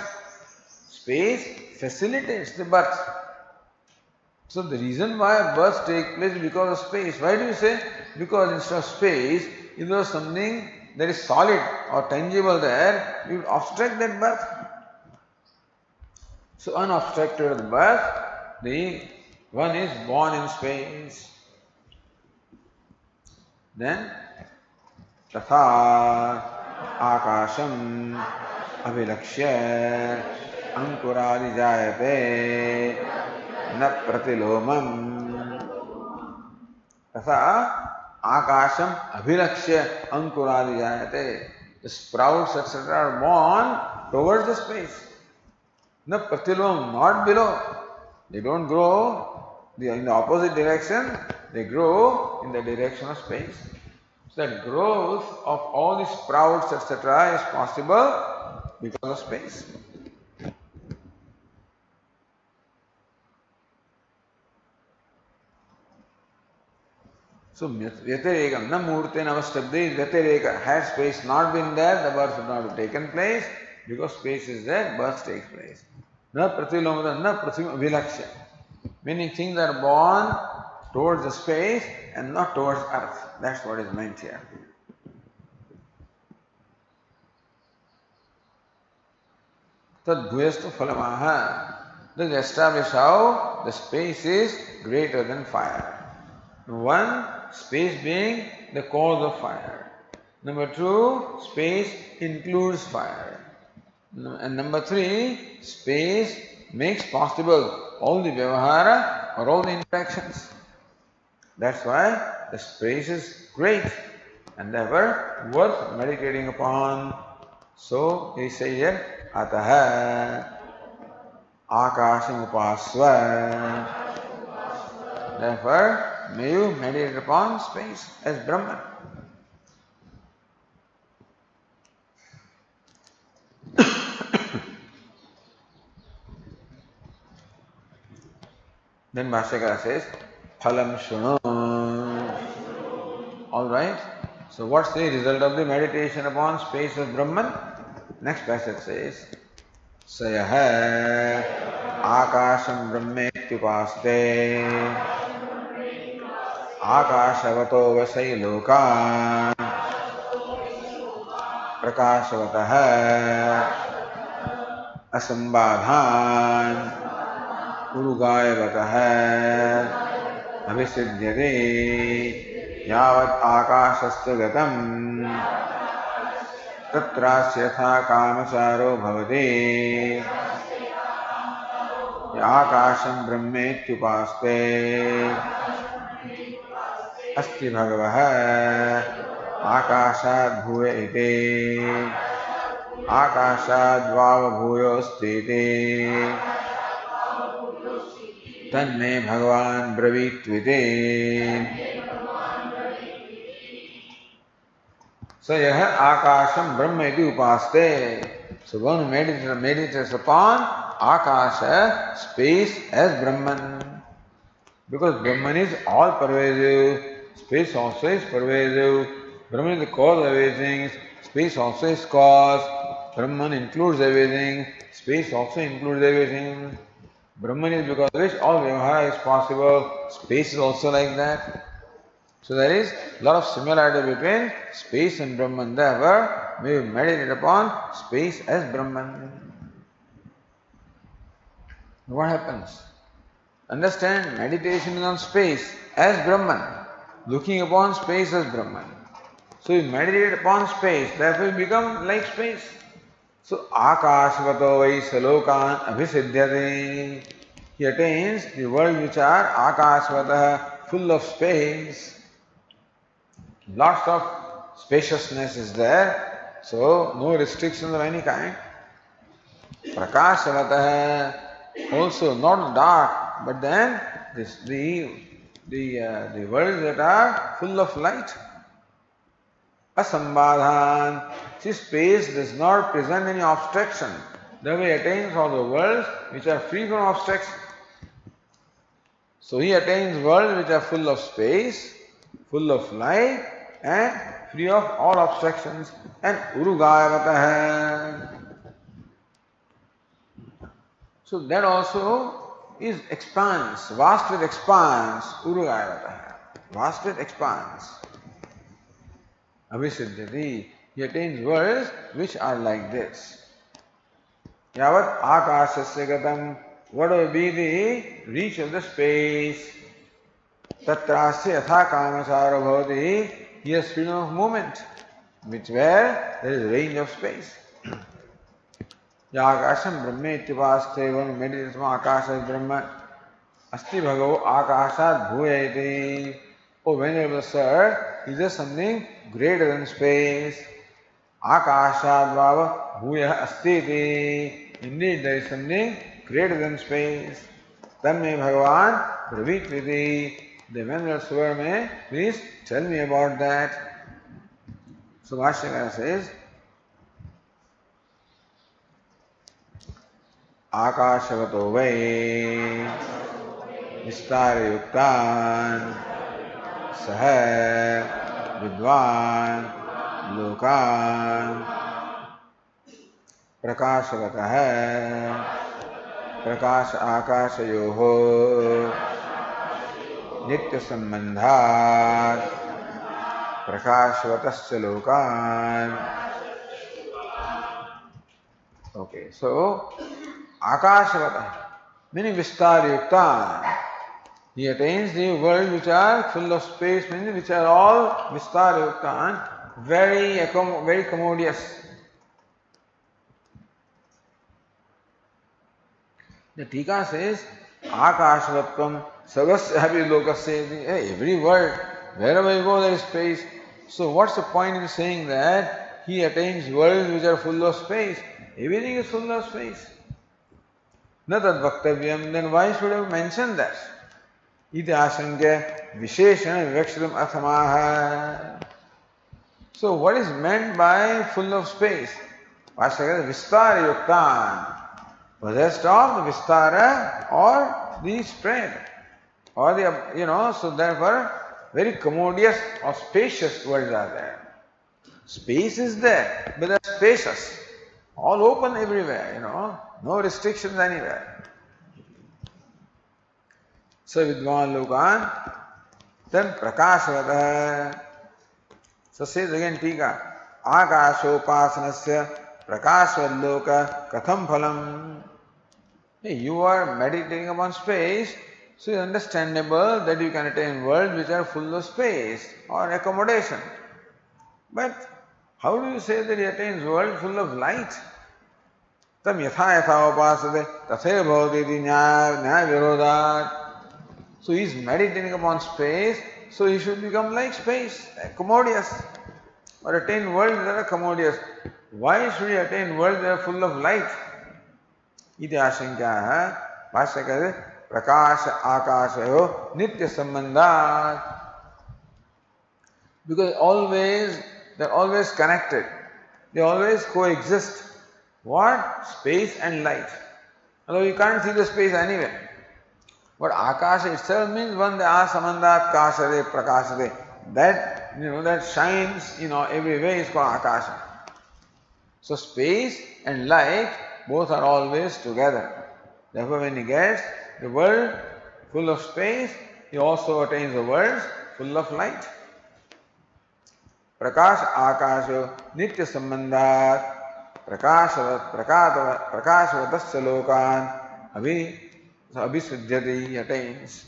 Space facilitates the birth. So the reason why birth takes place is because of space. Why do you say? Because instead of space, if there was something that is solid or tangible there, you would obstruct that birth. So unobstructed birth, the one is born in space. Then tatha akasham abhilakshya ankuradi jayate na pratilomam. Tatha akasham abhilakshya ankuradi jayate. The sprouts etc. are born towards the space. Na pratilomam, not below. They don't grow in the opposite direction, they grow in the direction of space. So that growth of all the sprouts etc. is possible because of space. So Vyatireka, na murte navastabde is Vyatireka. Had space not been there, the birth would not have taken place. Because space is there, birth takes place. Na pratilomada, na pratim abhilakshya. Meaning things are born towards the space and not towards earth. That's what is meant here. Tad bhuyastu phalamaha. This establishes how the space is greater than fire. One, space being the cause of fire. Number two, space includes fire. And number three, space makes possible all the vyavahara or all the interactions. That's why the space is great and therefore worth meditating upon. So he says here, ataha akasham upasva. Therefore, may you meditate upon space as Brahman. Then Bhashyakara says, phalam shunu. Alright, so what's the result of the meditation upon space of Brahman? Next passage says, sayaha akasham brahmetyupaste akashavato vasai lokan prakashavataha asambadhan urugayavataha abhisiddhyate yavat akashastu gatam tatrasya yatha kamacharo bhavati akasham brahmetyupaste asti bhagavah akashad bhuya iti akashad vava bhuyosti iti तन्मे भगवान ब्रवीत्विते स यह आकाशम ब्रह्म इति उपास्ते. So one meditates upon akasha, space as Brahman. Because Brahman is all pervasive, space also is pervasive. Brahman is the cause of everything, space also is cause. Brahman includes everything, space also includes everything. Brahman is because of which all vyavahara is possible. Space is also like that. So there is a lot of similarity between space and Brahman. Therefore, we meditate upon space as Brahman. What happens? Understand, meditation is on space as Brahman, looking upon space as Brahman. So you meditate upon space, therefore you become like space. So Akashvato vai salokan abhisiddhyate. He attains the world which are Akashvata, full of space. Lots of spaciousness is there, so no restrictions of any kind. Prakashavata, also not dark, but then the worlds that are full of light. Asambadhan, see, space does not present any obstruction. Therefore he attains all the worlds which are free from obstruction. So he attains worlds which are full of space, full of light, and free of all obstructions. And Urugayavata. So that also is expanse, vast with expanse, Urugayavata. Vast with expanse. Abhisiddhati, he attains worlds which are like this. Yavat akashasya gatam, what will be the reach of the space? Tatrasya yatha kamasara bhavati, he has freedom of movement, which where there is range of space. Yakasham brahme ityupaste, one meditates on akasha is Brahma. Asti bhagavo akashat bhuyayati. Oh, Venerable Sir, is there something greater than space? Akashat bhava bhuya astiti. Indeed, there is something greater than space. Tamme Bhagavan pravitviti. The Venerable Swami, please tell me about that. So Bhashyakara says, Akashavato vai vistara yuktan sah vidwan lokan prakashavatah प्रकाश आकाशयोः नित्य संबंधात् प्रकाशवतश्च लोकान्. Okay, so Akashvatah, meaning Vistar Yuktan. He attains the world which are full of space, meaning which are all Vistar Yuktan, very commodious. The Tika says, Akashvatvam Savasya Hapi Lokasya. Every word, wherever you go there is space. So what's the point in saying that he attains worlds which are full of space? Everything is full of space. Na tad vaktavyam, then why should I mention that? Iti asankya visheshana vivakshitam athamaha. So what is meant by full of space? Vastaka vistara yuktan. Possessed of the vistara or the spread or the, so therefore very commodious or spacious words are there. Space is there, but they're spacious. All open everywhere, no restrictions anywhere. So Vidwan Lokan, then Prakashvata. So says again Tika, Akashopasanasya Prakashvad Katham Phalam. You are meditating upon space, so it's understandable that you can attain worlds which are full of space or accommodation. But how do you say that he attains world full of light? Tam yatha yatha upasate tathaya bhavati nyaya virodhat. So he is meditating upon space, so he should become like space, commodious, or attain worlds that are commodious. Why should he attain worlds that are full of light? Iti ashankya Bhashyakara prakasha akashayo nitya sambandhat. Because they're always connected. They always coexist. What? Space and light. Although you can't see the space anywhere. But akasha itself means one that samandhat kashare prakashare. That, that shines, every way is called akasha. So space and light both are always together. Therefore when he gets the world full of space, he also attains the worlds full of light. Prakash akasho nitya sambandhat prakashavatasya lokan abhisuddhyati attains.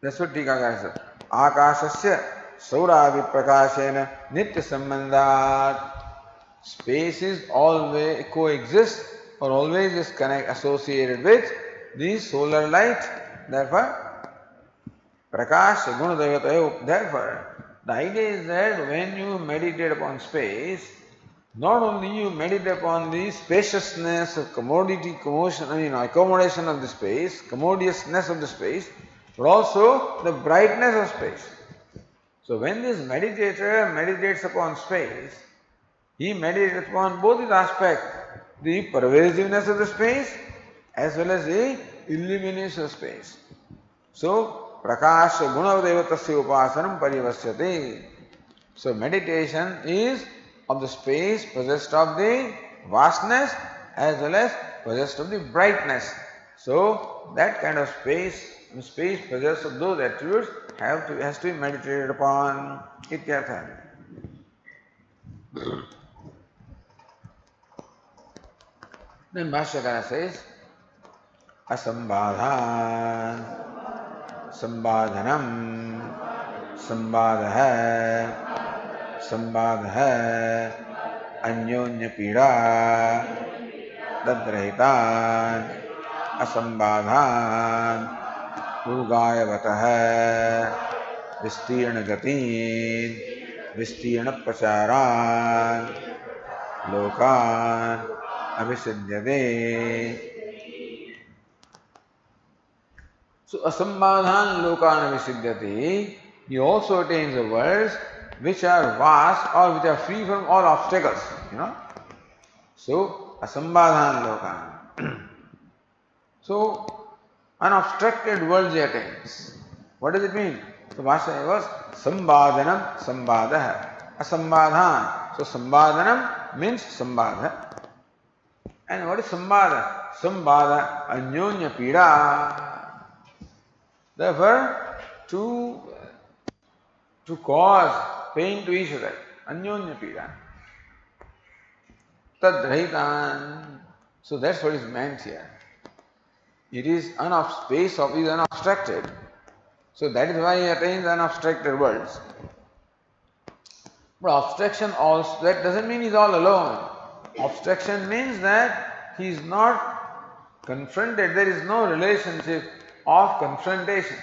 That's what Tikakara said. Akashasya sauravi prakashena nitya sambandhat. Space is always coexist or always is associated with the solar light. Therefore, Prakash Gunadevatayo. Therefore, the idea is that when you meditate upon space, not only you meditate upon the spaciousness of accommodation of the space, commodiousness of the space, but also the brightness of space. So when this meditator meditates upon space, he meditates upon both these aspects, the pervasiveness of the space as well as the illumination of space. So, Prakash Gunadevatasya Upasanam Parivasyate. So, meditation is of the space possessed of the vastness as well as possessed of the brightness. So, that kind of space possessed of those attributes has to be meditated upon. Ityartha. Then Bhashyakara says, Asambadhan, Sambadhanam, Sambadha, Sambadha, Anyonya Pida, Dadrahitan, Asambadhan, Urgayavataha, Vistirna Gatin, Vistirna Pracharan, Lokan, Abhisiddhyate. So, Asambadhan Lokan Abhisiddhyate, he also attains the worlds which are vast or which are free from all obstacles, So, Asambadhan Lokan. So, unobstructed worlds he attains. What does it mean? So, Bhashya was Sambadhanam Sambadha. Asambadhan. So, Sambadhanam means Sambadha. And what is Sambadha? Sambadha Anyonya Pida. Therefore, to cause pain to each other. Anyonya Pida. Tadrahitan. So that's what is meant here. It is space of is unobstructed. So that is why he attains unobstructed worlds. But obstruction also, that doesn't mean he is all alone. Obstruction means that he is not confronted. There is no relationship of confrontation.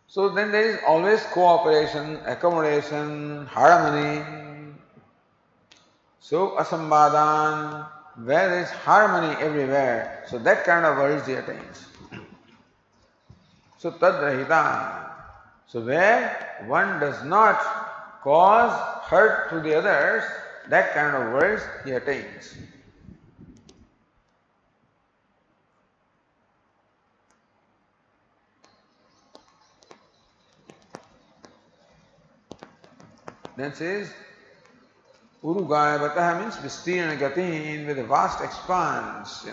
So then there is always cooperation, accommodation, harmony. So Asambadhan, where there is harmony everywhere, so that kind of worlds he attains. So Tadrahita, so where one does not cause hurt to the others, that kind of worlds he attains. Then says, Urugayavataha means Vistirna Gatin, with a vast expanse,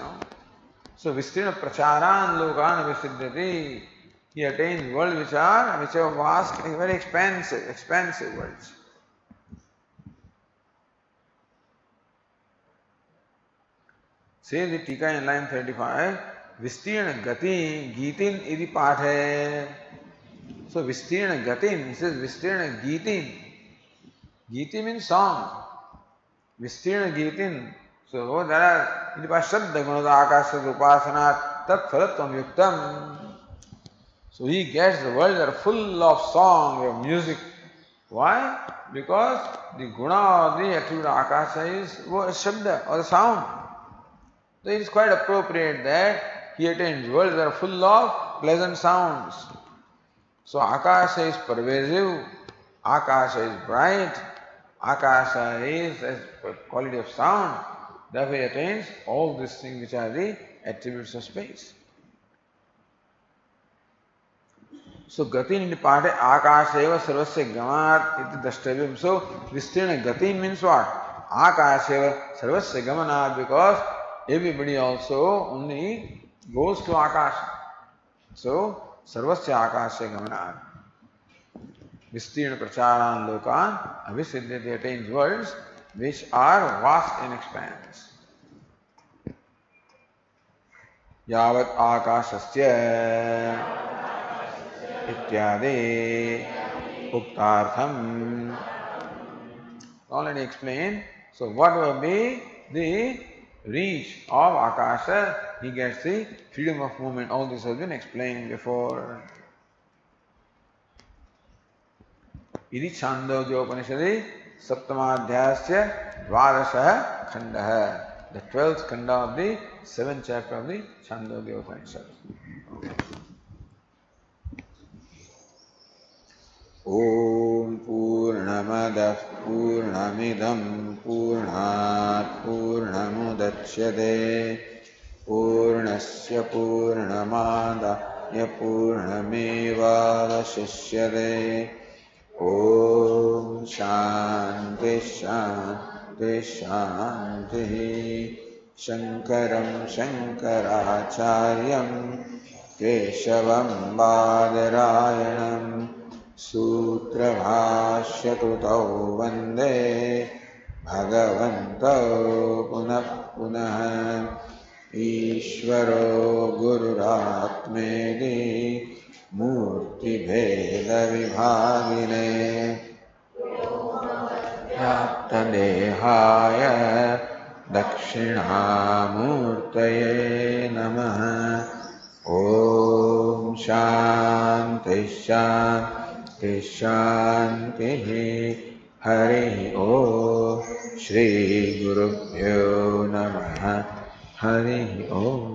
So Vistirna Pracharan Lokan Abhisiddhyati, he attains worlds which are vast, very expansive worlds. Says the Tika in line 35, Vistirna Gati, Gitin idi pathe. So Vistirna Gatin, he says Vistirna Gitin. Giti means song. Vistirna Gitin. So there are Shabda Gunada Akasha Upasanat Tat Phalatvam Yuktam. So he gets the worlds that are full of song, of music. Why? Because the guna or the attribute of Akasha is Shabda or the sound. So it is quite appropriate that he attains worlds that are full of pleasant sounds. So Akasha is pervasive, Akasha is bright, Akasha is a quality of sound. Therefore he attains all these things which are the attributes of space. So Gatin in the part Akasheva Sarvasya Gamanat iti Dashtavyam. So Vistirna Gatin means what? Akasheva Sarvasya Gamanat, because everybody also only goes to Akasha. So, Sarvasya Akasya Gamanat. Vistirna Pracharan Lokan Abhisiddhati attains worlds which are vast in expanse. Yavat Akashasya Ityadi Uktartham. Already explained. So, what will be the reach of Akasha? He gets the freedom of movement. All this has been explained before. इति Chandogya उपनिषदि सप्तमाध्यायस्य द्वादशः खंडः. The 12th khanda of the 7th chapter of the Chhandogya Upanishad. Om Purnamadah Purnamidam Purnat Purnamudachyate Purnasya Purnamadaya Purnamevavashishyate. Om Shanti Shanti Shanti. Shankaram Shankaracharyam Keshavam Badarayanam Sutra Bhashya Krutau Vande Bhagavanto Punah Punah Ishvaro Gururatmedi Murti Bheda Vibhagine Yapta Dehaya Dakshinamurtaye Namaha. Om Shanti Shanti Shanti. Hari Om. Shri Gurubhyo Namaha. Hari Om.